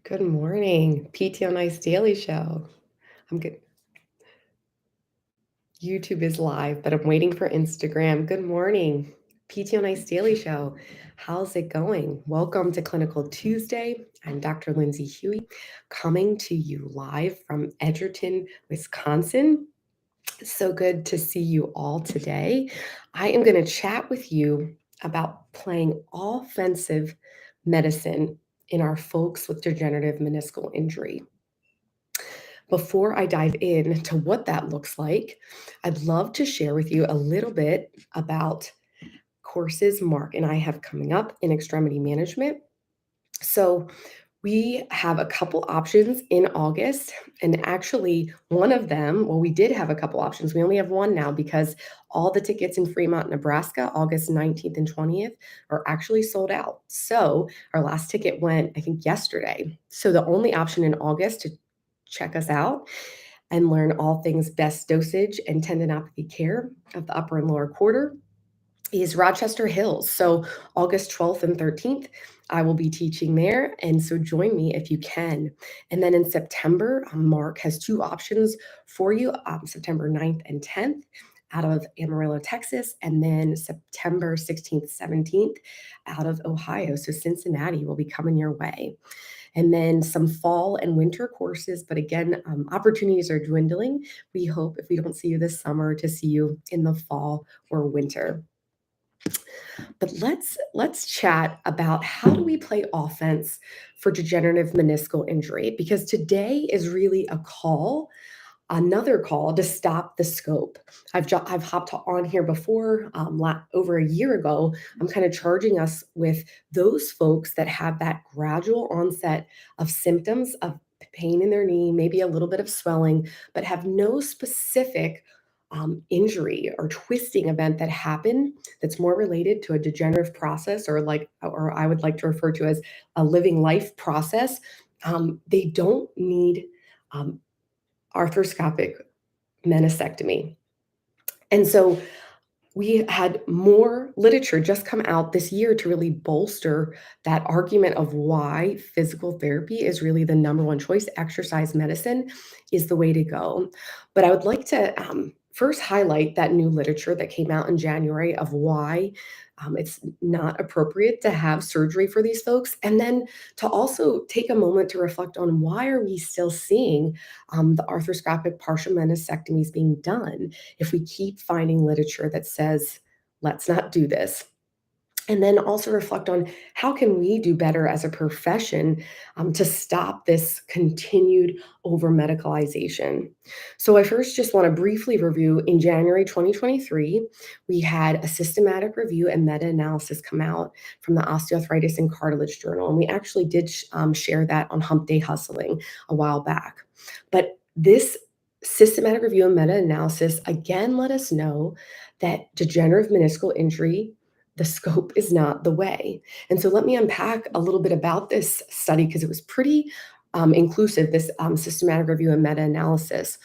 Good morning, PTO Nice Daily Show. I'm good. YouTube is live, but I'm waiting for Instagram. Good morning, PTO Nice Daily Show. How's it going? Welcome to Clinical Tuesday. I'm Dr. Lindsay Huey, coming to you live from Edgerton, Wisconsin. So good to see you all today. I am going to chat with you about playing offensive medicine in our folks with degenerative meniscal injury. Before I dive into what that looks like, I'd love to share with you a little bit about courses Mark and I have coming up in extremity management. So, we have a couple options in August, and actually, one of them, well, we did have a couple options. We only have one now because all the tickets in Fremont, Nebraska, August 19th and 20th, are actually sold out. So, our last ticket went, I think, yesterday. So, the only option in August to check us out and learn all things best dosage and tendinopathy care of the upper and lower quarter is Rochester Hills. So August 12th and 13th, I will be teaching there. And so join me if you can. And then in September, Mark has two options for you, September 9th and 10th out of Amarillo, Texas, and then September 16th, 17th out of Ohio. So Cincinnati will be coming your way. And then some fall and winter courses. But again, opportunities are dwindling. We hope if we don't see you this summer to see you in the fall or winter. But let's chat about how do we play offense for degenerative meniscal injury, because today is really another call to stop the scope. I've hopped on here before, over a year ago. I'm kind of charging us with those folks that have that gradual onset of symptoms of pain in their knee, maybe a little bit of swelling, but have no specific injury or twisting event that happened that's more related to a degenerative process, or I would like to refer to as a living life process. They don't need um, arthroscopic meniscectomy. And so we had more literature just come out this year to really bolster that argument of why physical therapy is really the number one choice. Exercise medicine is the way to go. But I would like to first highlight that new literature that came out in January of why it's not appropriate to have surgery for these folks, and then to also take a moment to reflect on why are we still seeing the arthroscopic partial meniscectomies being done if we keep finding literature that says, let's not do this. And then also reflect on how can we do better as a profession to stop this continued over medicalization. So I first just want to briefly review in January 2023, we had a systematic review and meta-analysis come out from the Osteoarthritis and Cartilage Journal. And we actually did share that on Hump Day Hustling a while back. But this systematic review and meta-analysis again let us know that degenerative meniscal injury, the scope is not the way. And so let me unpack a little bit about this study because it was pretty inclusive, this systematic review and meta-analysis.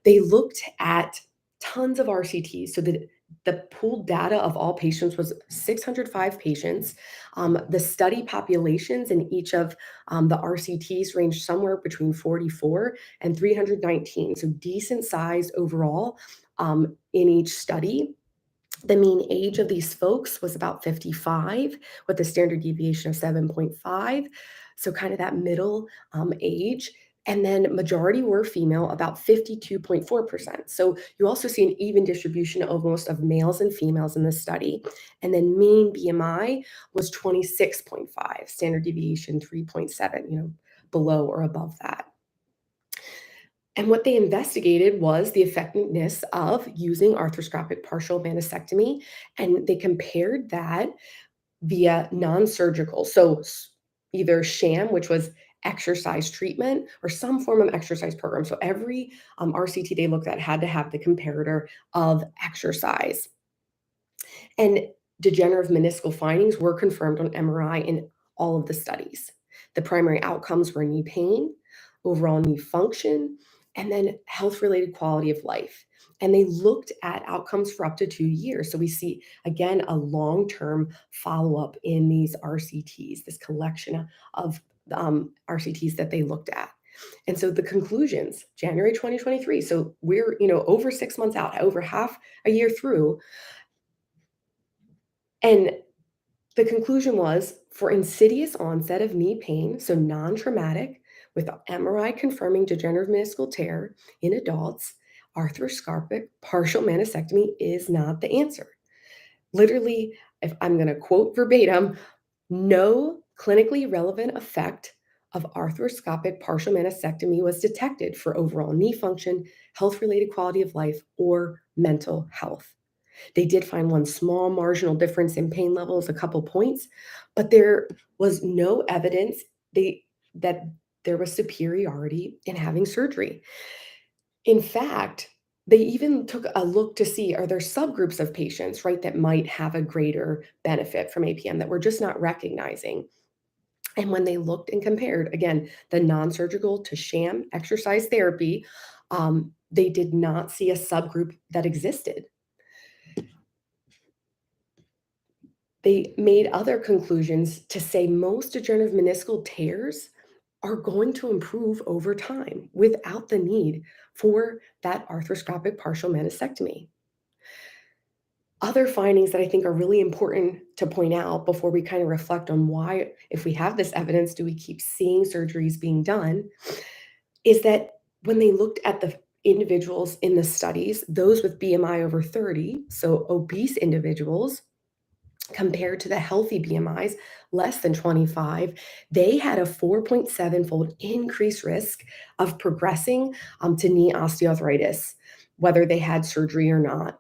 They looked at tons of RCTs. So the pooled data of all patients was 605 patients. The study populations in each of the RCTs ranged somewhere between 44 and 319. So decent size overall in each study. The mean age of these folks was about 55 with a standard deviation of 7.5. So kind of that middle age. And then majority were female, about 52.4%. So you also see an even distribution almost of males and females in this study. And then mean BMI was 26.5, standard deviation 3.7, below or above that. And what they investigated was the effectiveness of using arthroscopic partial meniscectomy, and they compared that via non-surgical. So either sham, which was exercise treatment, or some form of exercise program. So every RCT they looked at had to have the comparator of exercise. And degenerative meniscal findings were confirmed on MRI in all of the studies. The primary outcomes were knee pain, overall knee function, and then health-related quality of life. And they looked at outcomes for up to 2 years. So we see, again, a long-term follow-up in these RCTs, this collection of RCTs that they looked at. And so the conclusions, January 2023. So we're, over 6 months out, over half a year through. And the conclusion was for insidious onset of knee pain, so non-traumatic, with MRI confirming degenerative meniscal tear in adults, arthroscopic partial meniscectomy is not the answer. Literally, if I'm going to quote verbatim, no clinically relevant effect of arthroscopic partial meniscectomy was detected for overall knee function, health related quality of life, or mental health. They did find one small marginal difference in pain levels, a couple points, but there was no evidence that there was superiority in having surgery. In fact, they even took a look to see are there subgroups of patients, right, that might have a greater benefit from APM that we're just not recognizing. And when they looked and compared, again, the non-surgical to sham exercise therapy, they did not see a subgroup that existed. They made other conclusions to say most degenerative meniscal tears are going to improve over time without the need for that arthroscopic partial meniscectomy. Other findings that I think are really important to point out before we kind of reflect on why, if we have this evidence, do we keep seeing surgeries being done, is that when they looked at the individuals in the studies, those with BMI over 30, so obese individuals, compared to the healthy BMIs less than 25, they had a 4.7-fold increased risk of progressing to knee osteoarthritis, whether they had surgery or not.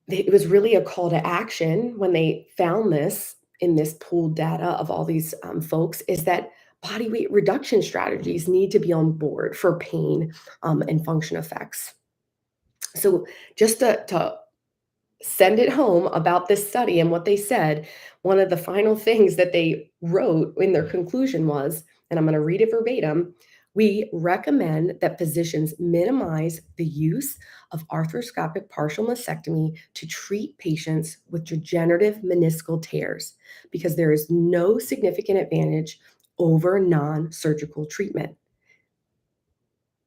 It was really a call to action when they found this in this pooled data of all these folks, is that body weight reduction strategies need to be on board for pain and function effects. So just to send it home about this study and what they said, one of the final things that they wrote in their conclusion was, and I'm going to read it verbatim, we recommend that physicians minimize the use of arthroscopic partial mastectomy to treat patients with degenerative meniscal tears because there is no significant advantage over non-surgical treatment.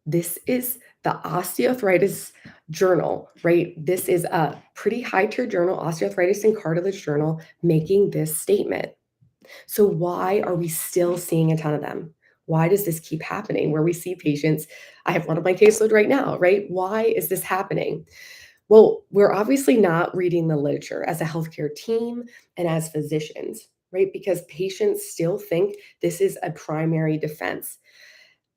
This is the osteoarthritis journal, right? This is a pretty high tier journal, Osteoarthritis and Cartilage Journal, making this statement. So, why are we still seeing a ton of them? Why does this keep happening where we see patients? I have one of my caseload right now, right? Why is this happening? Well, we're obviously not reading the literature as a healthcare team and as physicians, right? Because patients still think this is a primary defense.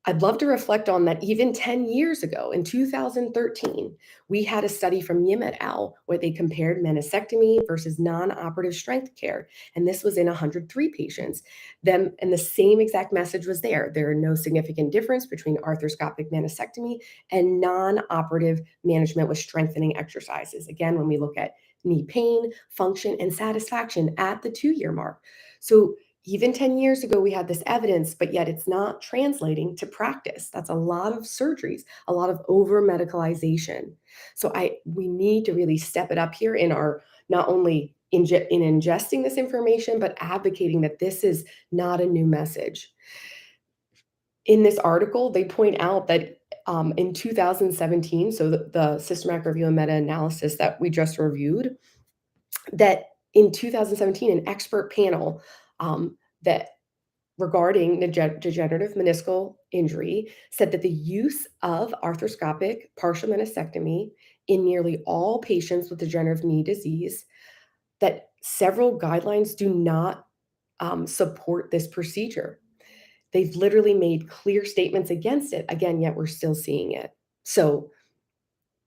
I'd love to reflect on that even 10 years ago in 2013, we had a study from Yim et al. Where they compared meniscectomy versus non-operative strength care. And this was in 103 patients. And the same exact message was there. There are no significant difference between arthroscopic meniscectomy and non-operative management with strengthening exercises. Again, when we look at knee pain, function, and satisfaction at the 2-year mark. So even 10 years ago, we had this evidence, but yet it's not translating to practice. That's a lot of surgeries, a lot of over medicalization. So we need to really step it up here in our not only in ingesting this information, but advocating that this is not a new message. In this article, they point out that in 2017, so the systematic review and meta-analysis that we just reviewed, that in 2017, an expert panel that regarding degenerative meniscal injury said that the use of arthroscopic partial meniscectomy in nearly all patients with degenerative knee disease, that several guidelines do not support this procedure. They've literally made clear statements against it. Again, yet we're still seeing it. So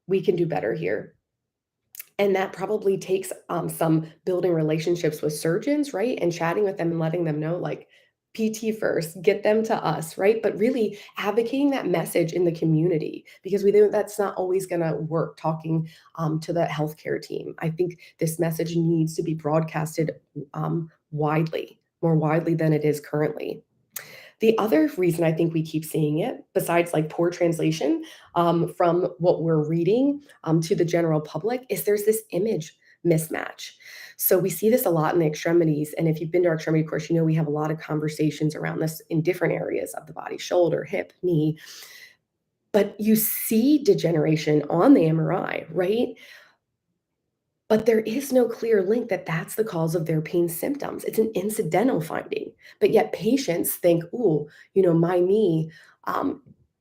we can do better here. And that probably takes some building relationships with surgeons, right? And chatting with them and letting them know, like, PT first, get them to us, right? But really advocating that message in the community because we know that's not always going to work talking to the healthcare team. I think this message needs to be broadcasted widely, more widely than it is currently. The other reason I think we keep seeing it, besides like poor translation from what we're reading to the general public, is there's this image mismatch. So we see this a lot in the extremities. And if you've been to our extremity course, you know we have a lot of conversations around this in different areas of the body, shoulder, hip, knee. But you see degeneration on the MRI, right? But there is no clear link that that's the cause of their pain symptoms. It's an incidental finding. But yet patients think, "Ooh, my knee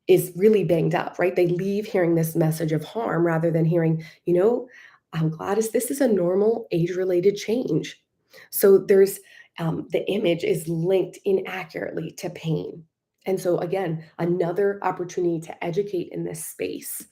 is really banged up," right? They leave hearing this message of harm rather than hearing, "I'm glad this is a normal age-related change." So the image is linked inaccurately to pain. And so again, another opportunity to educate in this space.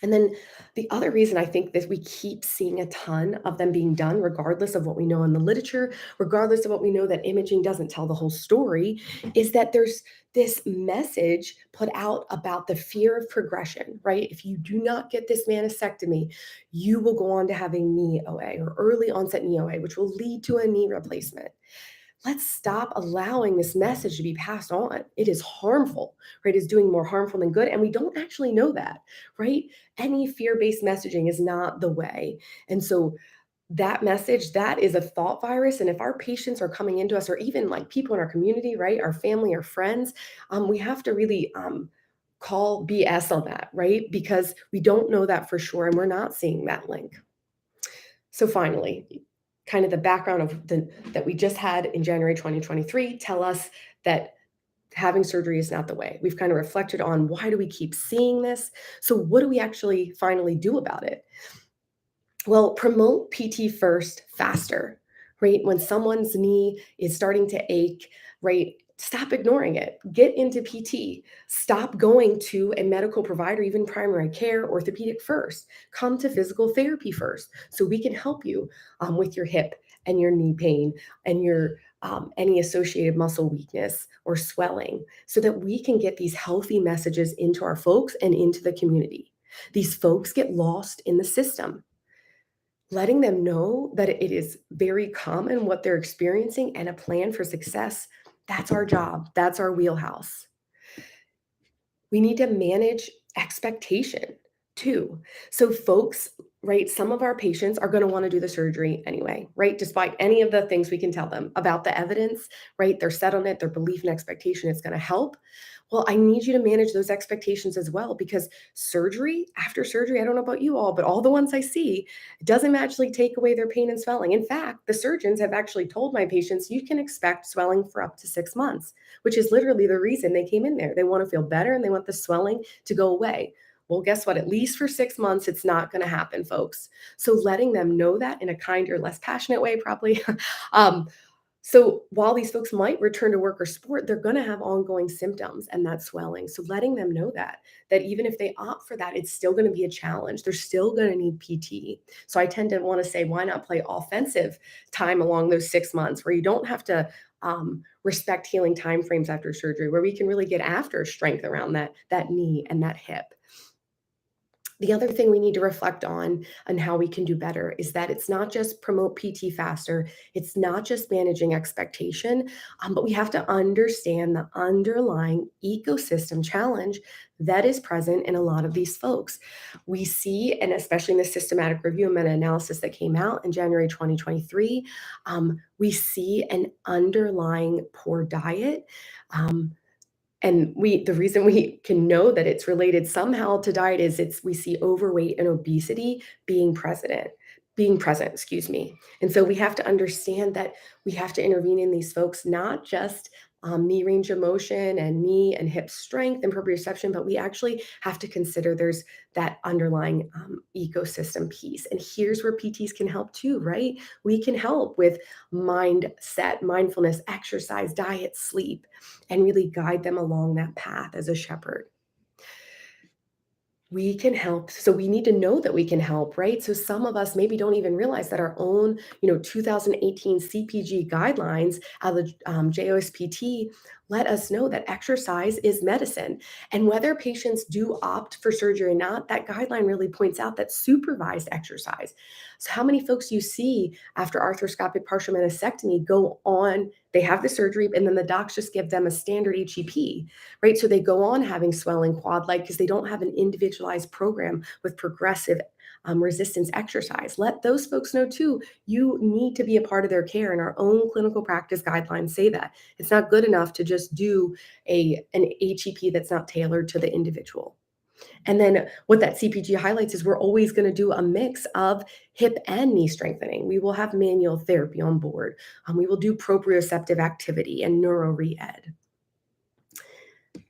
And then the other reason I think that we keep seeing a ton of them being done, regardless of what we know in the literature, regardless of what we know that imaging doesn't tell the whole story, is that there's this message put out about the fear of progression, right? If you do not get this manisectomy, you will go on to having knee OA or early onset knee OA, which will lead to a knee replacement. Let's stop allowing this message to be passed on. It is harmful, right? It's doing more harmful than good. And we don't actually know that, right? Any fear based messaging is not the way. And so that message, that is a thought virus. And if our patients are coming into us, or even like people in our community, right? Our family or friends, we have to really call BS on that, right? Because we don't know that for sure. And we're not seeing that link. So finally, kind of the background of that we just had in January 2023 tell us that having surgery is not the way. We've kind of reflected on why do we keep seeing this? So what do we actually finally do about it? Well, promote PT first faster, right? When someone's knee is starting to ache, right? Stop ignoring it. Get into PT. Stop going to a medical provider, even primary care, orthopedic first. Come to physical therapy first so we can help you with your hip and your knee pain and your any associated muscle weakness or swelling so that we can get these healthy messages into our folks and into the community. These folks get lost in the system. Letting them know that it is very common what they're experiencing and a plan for success, that's our job. That's our wheelhouse. We need to manage expectation too. So, folks, right, some of our patients are going to want to do the surgery anyway, right? Despite any of the things we can tell them about the evidence, right? They're set on it, their belief and expectation is going to help. Well, I need you to manage those expectations as well because surgery, after surgery, I don't know about you all, but all the ones I see, it doesn't magically take away their pain and swelling. In fact, the surgeons have actually told my patients you can expect swelling for up to 6 months, which is literally the reason they came in there. They want to feel better and they want the swelling to go away. Well, guess what? At least for 6 months, it's not going to happen, folks. So letting them know that in a kinder, less passionate way, probably, um, so while these folks might return to work or sport, they're going to have ongoing symptoms and that swelling. So letting them know that even if they opt for that, it's still going to be a challenge. They're still going to need PT. So I tend to want to say, why not play offensive time along those 6 months where you don't have to respect healing timeframes after surgery, where we can really get after strength around that knee and that hip. The other thing we need to reflect on and how we can do better is that it's not just promote PT faster, it's not just managing expectation, but we have to understand the underlying ecosystem challenge that is present in a lot of these folks. We see, and especially in the systematic review and meta-analysis that came out in January 2023, we see an underlying poor diet. And the reason we can know that it's related somehow to diet is we see overweight and obesity being present, excuse me. And so we have to understand that we have to intervene in these folks, not just knee range of motion and knee and hip strength and proprioception, but we actually have to consider there's that underlying ecosystem piece. And here's where PTs can help too, right? We can help with mindset, mindfulness, exercise, diet, sleep, and really guide them along that path as a shepherd. We can help. So we need to know that we can help, right? So some of us maybe don't even realize that our own, 2018 CPG guidelines out of the JOSPT let us know that exercise is medicine. And whether patients do opt for surgery or not, that guideline really points out that supervised exercise. So how many folks you see after arthroscopic partial meniscectomy go on, they have the surgery, and then the docs just give them a standard HEP, right? So they go on having swelling quad leg because they don't have an individualized program with progressive resistance exercise. Let those folks know too, you need to be a part of their care, and our own clinical practice guidelines say that. It's not good enough to just do an HEP that's not tailored to the individual. And then what that CPG highlights is we're always going to do a mix of hip and knee strengthening. We will have manual therapy on board. We will do proprioceptive activity and neuro re-ed.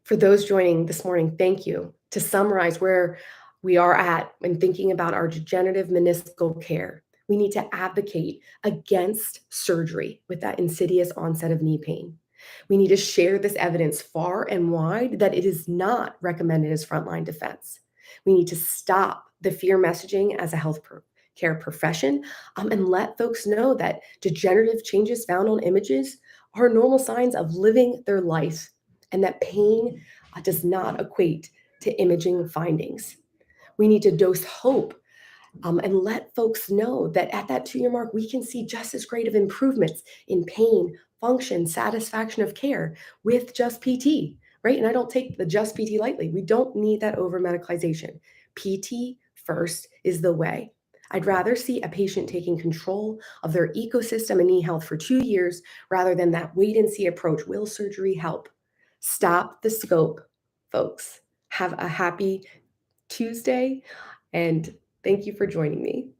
For those joining this morning, thank you. To summarize where we are at when thinking about our degenerative meniscal care, we need to advocate against surgery with that insidious onset of knee pain. We need to share this evidence far and wide that it is not recommended as frontline defense. We need to stop the fear messaging as a care profession, and let folks know that degenerative changes found on images are normal signs of living their life, and that pain does not equate to imaging findings. We need to dose hope, and let folks know that at that 2-year mark, we can see just as great of improvements in pain, function, satisfaction of care with just PT, right? And I don't take the just PT lightly. We don't need that over medicalization. PT first is the way. I'd rather see a patient taking control of their ecosystem and knee health for 2 years rather than that wait and see approach. Will surgery help? Stop the scope, folks. Have a happy Tuesday, and thank you for joining me.